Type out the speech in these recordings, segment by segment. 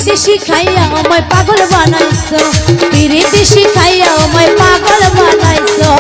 পিরিতি শিখাইয়া আমায় পাগল বানাইছো, পিরিতি শিখাইয়া আমায় পাগল বানাইছো।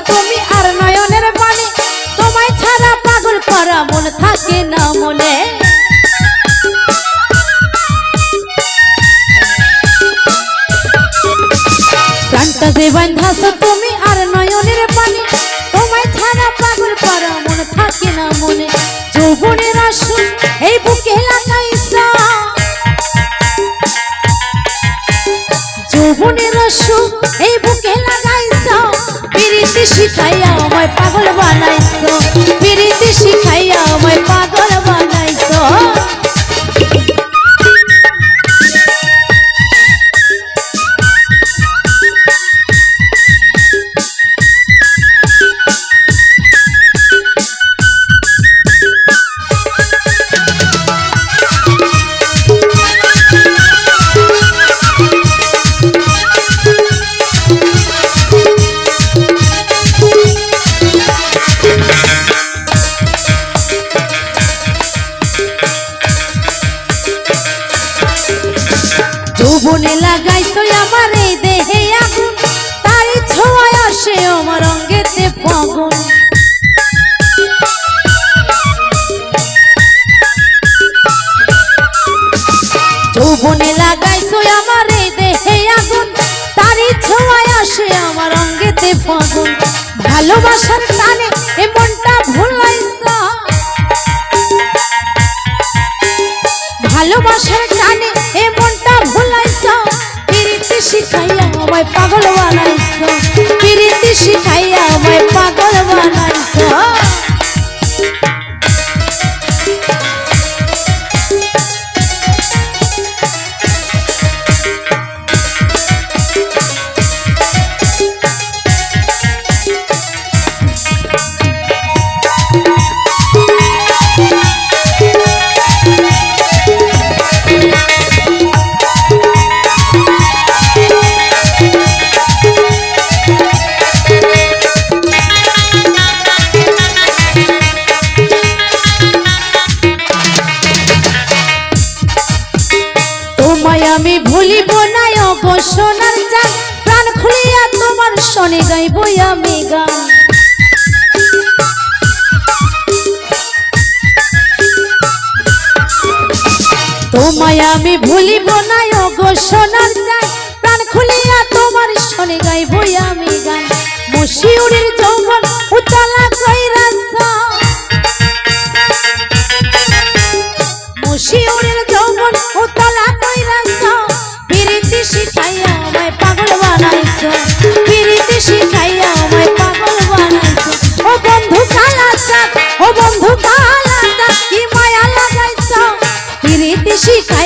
তুমি আর নয়নের বাণী, তোমায় ছাড়া পাগল করা মন থাকে না মনে। প্রাণটা যে বাঁধাছ তুমি আর নয়নের বাণী, তোমায় ছাড়া পাগল করা মন থাকে না মনে। যৌবনের আসন এই বুকে লাগাইছো, যৌবনের আসন এই বুকে লাগাইছো। পিরিতি শিখাইয়া আমায় পাগল বানাইছো, পিরিতি শিখাইয়া আমায় পাগল বানাইছো। যৌবনে লাগাইছো আমার এই দেহে আগুন, তার ছোঁয়ায় আসে আমার অঙ্গেতে ফাগুন। যৌবনে লাগাইছো আমার এই দেহে আগুন, তার ছোঁয়ায় আসে আমার অঙ্গেতে ফাগুন। ভালোবাসার টানে এ মনটা ভুলাইছো, ভালোবাসার টানে এ মনটা ভুলাইছো। পিরিতি শিখাইয়া আমায় পাগল বানাইছো, পিরিতি শিখাইয়া আমায় পাগল বানাইছো। আমি ভুলিব না গো সোনার চাঁদ, প্রাণ খুলিয়া তোমার শোনে গাইব আমি গান। তোমায় আমি ভুলিব না গো সোনার চাঁদ, প্রাণ খুলিয়া তোমার শোনে গাইব আমি গান। মশিউরের যৌবন উতলা কইরাছো, মশিউরের যৌবন উতলা কইরাছো। পিরিতি শিখাইয়া আমায় পাগল বানাইছো, পিরিতি শিখাইয়া আমায় পাগল বানাইছো। ও বন্ধু কালা চাঁদ, ও বন্ধু কালা চাঁদ, কি মায়া লাগাইছো। পিরিতি শিখাইয়া